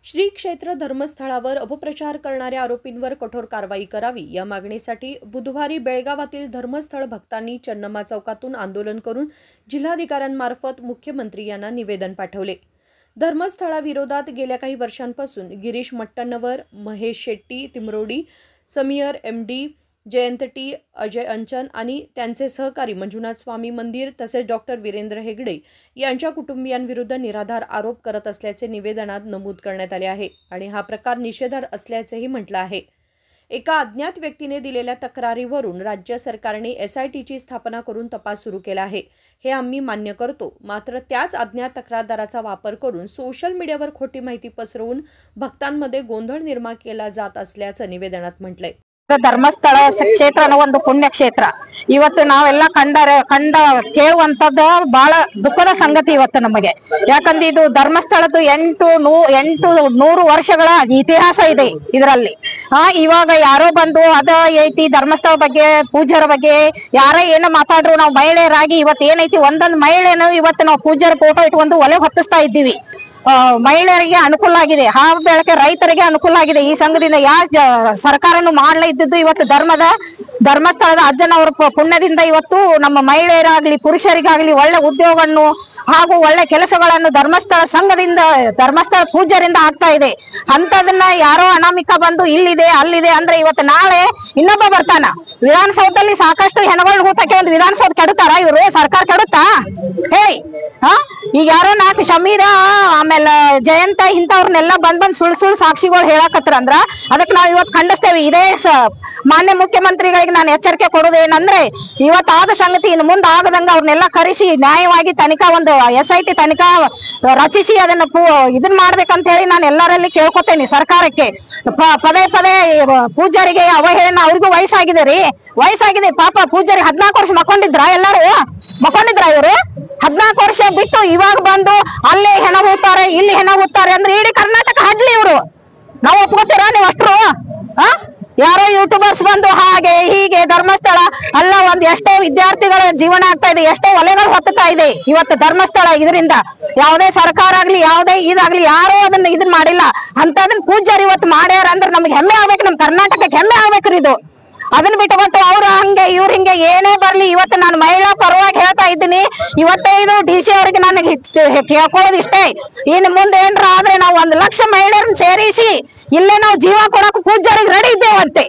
श्री क्षेत्र धर्मस्थळावर अपप्रचार करणाऱ्या आरोपींवर कठोर कारवाई करावी या मागणीसाठी बुधवारी बेळगावातील धर्मस्थळ भक्तांनी चन्नमा चौकातून आंदोलन करून जिल्हाधिकाऱ्यांमार्फत मुख्यमंत्री यांना निवेदन पाठवले। धर्मस्थळाविरोधात गेल्या काही वर्षांपासून गिरीश मट्टण्णवर, महेश शेट्टी तिमरोडी, समीर एमडी, जयंत टी, अजय अंचन आणि त्यांचे सहकारी मंजुनाथ स्वामी मंदिर तसेच डॉक्टर वीरेंद्र हेगडे यांच्या कुटुंबियांविरुद्ध निराधार आरोप करत असल्याचे निवेदनात नमूद करण्यात आले आहे आणि हा प्रकार निषेधार्ह असल्याचेही म्हटलं आहे। एका अज्ञात व्यक्तीने दिलेल्या तक्रारीवरून राज्य सरकारने SITची स्थापना करून तपास सुरू केला आहे, हे आम्ही मान्य करतो। मात्र त्याच अज्ञात तक्रारदाराचा वापर करून सोशल मीडियावर खोटी माहिती पसरवून भक्तांमध्ये गोंधळ निर्माण केला जात असल्याचं निवेदनात म्हटलंय। ಧರ್ಮಸ್ಥಳ ಕ್ಷೇತ್ರ ಅನ್ನೋ ಒಂದು ಪುಣ್ಯ ಕ್ಷೇತ್ರ ಇವತ್ತು ನಾವೆಲ್ಲ ಕೇಳುವಂತದ್ದು ಬಹಳ ದುಃಖದ ಸಂಗತಿ ಇವತ್ತು ನಮಗೆ। ಯಾಕಂದ್ರೆ ಇದು ಧರ್ಮಸ್ಥಳದ 800 ವರ್ಷಗಳ ಇತಿಹಾಸ ಇದೆ ಇದರಲ್ಲಿ। ಇವಾಗ ಯಾರೋ ಬಂದು ಅದ ಐತಿ ಧರ್ಮಸ್ಥಳ ಬಗ್ಗೆ ಪೂಜ್ಯರ ಬಗ್ಗೆ ಯಾರೇ ಏನೋ ಮಾತಾಡ್ರು ನಾವು ಮಹಿಳೆಯರಾಗಿ ಇವತ್ತು ಏನೈತಿ ಒಂದೊಂದು ಮಹಿಳೆಯನ್ನು ಇವತ್ತು ನಾವು ಪೂಜ್ಯರ ಫೋಟೋ ಇಟ್ಕೊಂಡು ಒಲೆ ಹೊತ್ತಿಸ್ತಾ ಇದ್ದೀವಿ। ಮಹಿಳೆಯರಿಗೆ ಅನುಕೂಲ ಆಗಿದೆ, ಹಾವು ಬೆಳಕೆ ರೈತರಿಗೆ ಅನುಕೂಲ ಆಗಿದೆ। ಈ ಸಂಘದಿಂದ ಸರ್ಕಾರನು ಮಾಡಲೇ ಇದ್ದಿದ್ದು ಇವತ್ತು ಧರ್ಮಸ್ಥಳದ ಅಜ್ಜನವರ ಪುಣ್ಯದಿಂದ ಇವತ್ತು ನಮ್ಮ ಮಹಿಳೆಯರಾಗ್ಲಿ ಪುರುಷರಿಗಾಗ್ಲಿ ಒಳ್ಳೆ ಉದ್ಯೋಗವನ್ನು ಹಾಗೂ ಒಳ್ಳೆ ಕೆಲಸಗಳನ್ನು ಧರ್ಮಸ್ಥಳ ಸಂಘದಿಂದ ಧರ್ಮಸ್ಥಳ ಪೂಜ್ಯರಿಂದ ಆಗ್ತಾ ಇದೆ। ಅಂತದನ್ನ ಯಾರೋ ಅನಾಮಿಕ ಬಂದು ಇಲ್ಲಿದೆ ಅಲ್ಲಿದೆ ಅಂದ್ರೆ ಇವತ್ತು ನಾಳೆ ಇನ್ನೊಬ್ಬ ಬರ್ತಾನ। ವಿಧಾನಸೌಧದಲ್ಲಿ ಸಾಕಷ್ಟು ಹೆಣಗಳು ಹೂತಕ್ಕೆ ಒಂದು ವಿಧಾನಸೌಧ ಕೆಡುತ್ತಾರ ಇವರು? ಸರ್ಕಾರ ಕೆಡುತ್ತಾ ಹೇಳಿ? ಈಗ ಯಾರೋ 4 ಶಮೀರ ಆಮೇಲೆ ಜಯಂತ ಇಂಥವ್ರನ್ನೆಲ್ಲ ಬಂದ್ ಸುಳ್ಳು ಸಾಕ್ಷಿಗಳು ಹೇಳಕತ್ರ ಅಂದ್ರ ಅದಕ್ಕೆ ನಾವು ಇವತ್ತು ಖಂಡಿಸ್ತೇವೆ। ಇದೇ ಮಾನ್ಯ ಮುಖ್ಯಮಂತ್ರಿಗಳಿಗೆ ನಾನು ಎಚ್ಚರಿಕೆ ಕೊಡೋದೇನಂದ್ರೆ ಇವತ್ತಾದ ಸಂಗತಿ ಇನ್ನು ಮುಂದೆ ಆಗದಂಗ ಅವ್ರನ್ನೆಲ್ಲ ಕರೆಸಿ ನ್ಯಾಯವಾಗಿ ತನಿಖಾ ಒಂದು SIT ತನಿಖಾ ರಚಿಸಿ ಅದನ್ನ ಇದನ್ ಮಾಡ್ಬೇಕಂತ ಹೇಳಿ ನಾನು ಎಲ್ಲರಲ್ಲಿ ಕೇಳ್ಕೊತೇನೆ ಸರ್ಕಾರಕ್ಕೆ। ಪದೇ ಪೂಜಾರಿಗೆ ಅವಹೇಳನ ಅವ್ರಿಗೂ ವಯಸ್ಸಾಗಿದೆ ರೀ, ವಯಸ್ಸಾಗಿದೆ ಪಾಪ। ಪೂಜಾರಿ 14 ವರ್ಷ ಮಕ್ಕೊಂಡಿದ್ರ ಎಲ್ಲರೂ ಮಕ್ಕೊಂಡಿದ್ರ ಇವರು? 14 ವರ್ಷ ಬಿಟ್ಟು ಇವಾಗ ಬಂದು ಅಲ್ಲೇ ಹೆಣ ಹೂತಾರೆ ಇಲ್ಲಿ ಹೆಣ ಹೂತಾರೆ ಅಂದ್ರೆ ಇಡೀ ಕರ್ನಾಟಕ ಹಡ್ಲಿ ಇವರು। ನಾವು ಒಪ್ಕೋತೀರಾ ನೀವು ಅಷ್ಟ್ರು? ಯಾರೋ ಯೂಟ್ಯೂಬರ್ಸ್ ಬಂದು ಹಾಗೆ ಹೀಗೆ ಧರ್ಮಸ್ಥಳ ಅಲ್ಲ ಒಂದ್ ಎಷ್ಟೋ ವಿದ್ಯಾರ್ಥಿಗಳ ಜೀವನ ಆಗ್ತಾ ಇದೆ, ಎಷ್ಟೋ ಒಲೆಗಳು ಹೊತ್ತುತ್ತಾ ಇದೆ ಇವತ್ತು ಧರ್ಮಸ್ಥಳ ಇದರಿಂದ। ಯಾವುದೇ ಸರ್ಕಾರ ಆಗ್ಲಿ ಯಾವುದೇ ಇದಾಗ್ಲಿ ಯಾರೋ ಅದನ್ನ ಇದನ್ ಮಾಡಿಲ್ಲ, ಅಂತದನ್ನ ಪೂಜ್ಯರು ಇವತ್ತು ಮಾಡ್ಯಾರ ಅಂದ್ರೆ ನಮ್ಗೆ ಹೆಮ್ಮೆ ಆಗ್ಬೇಕು, ನಮ್ ಕರ್ನಾಟಕಕ್ಕೆ ಹೆಮ್ಮೆ ಆಗ್ಬೇಕ್ರಿ ಇದು। ಅದನ್ನ ಬಿಟ್ಟುಕೊಟ್ಟು ಅವ್ರು ಹಂಗೆ ಇವ್ರ ಹಿಂಗೆ ಏನೇ ಬರ್ಲಿ ಇವತ್ತು ನಾನು ಮಹಿಳಾ ಪರವಾಗಿ ಹೇಳ್ತಾ ಇದ್ದೀನಿ। ಇವತ್ತೇ ಇದು DC ಅವರಿಗೆ ನನಗೆ ಕೇಳ್ಕೊಳ್ಳೋದು ಇಷ್ಟೇ, ಇನ್ನು ಮುಂದೆ ಏನ್ರ ಆದ್ರೆ ನಾವು 1 ಲಕ್ಷ ಮಹಿಳೆಯರನ್ನ ಸೇರಿಸಿ ಇಲ್ಲೇ ನಾವು ಜೀವ ಕೊಡಕ್ಕೆ ಪೂಜ್ಯರಿಗೆ ರೆಡಿ ಇದ್ದೇವಂತೆ।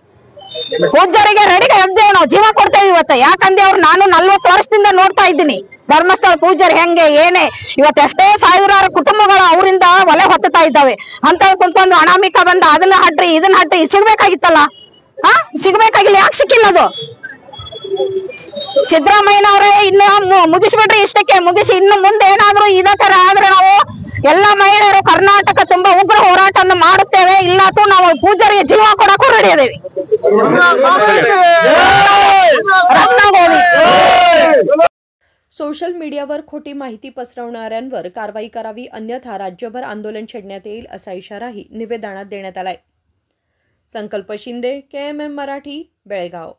ಪೂಜ್ಯರಿಗೆ ರೆಡಿ ಇದ್ದೇವೆ, ನಾವು ಜೀವ ಕೊಡ್ತೇವೆ ಇವತ್ತು। ಯಾಕಂದ್ರೆ ಅವ್ರು ನಾನು 40 ವರ್ಷದಿಂದ ನೋಡ್ತಾ ಇದ್ದೀನಿ ಧರ್ಮಸ್ಥಳ ಪೂಜ್ಯರು ಹೆಂಗೆ ಏನೇ ಇವತ್ತು ಎಷ್ಟೋ ಸಾವಿರಾರು ಕುಟುಂಬಗಳು ಅವರಿಂದ ಒಲೆ ಹೊತ್ತುತ್ತಾ ಇದ್ದಾವೆ। ಅಂತ ಕುಂತ್ಕೊಂಡು ಅನಾಮಿಕ ಬಂದ ಅದನ್ನ ಹಡ್ರಿ ಇದನ್ನ ಹಡ್ರಿ ಸಿಗ್ಬೇಕಾಗಿತ್ತಲ್ಲ, ಸಿಗ್ಬೇಕಾಗಿಲ್ಲ, ಯಾಕೆ ಸಿಕ್ಕಿಲ್ಲ ಅದು? ಸಿದ್ದರಾಮಯ್ಯನವರೇ ಇನ್ನು ಮುಗಿಸ್ಬಿಟ್ರಿ, ಇಷ್ಟಕ್ಕೆ ಮುಗಿಸಿ ಇನ್ನು ಮುಂದೆ ಏನಾದ್ರು ಇದೇ ತರ ಆದ್ರೆ ನಾವು ಎಲ್ಲ ಮಹಿಳೆಯರು ಕರ್ನಾಟಕ ತುಂಬಾ ಉಗ್ರ ಹೋರಾಟವನ್ನು ಮಾಡುತ್ತೇವೆ, ಇಲ್ಲಾತು ನಾವು ಪೂಜಾರಿಗೆ ಜೀವ ಕೊಡಕ್ಕೂ ರೆಡಿ ಅದೇವಿ। सोशल मीडियावर खोटी माहिती पसरवणाऱ्यांवर कारवाई करावी, अन्यथा राज्यभर आंदोलन छेडण्यात येईल असा इशाराही निवेदनात देण्यात आलाय। संकल्प शिंदे, KMM मराठी, बेळगाव।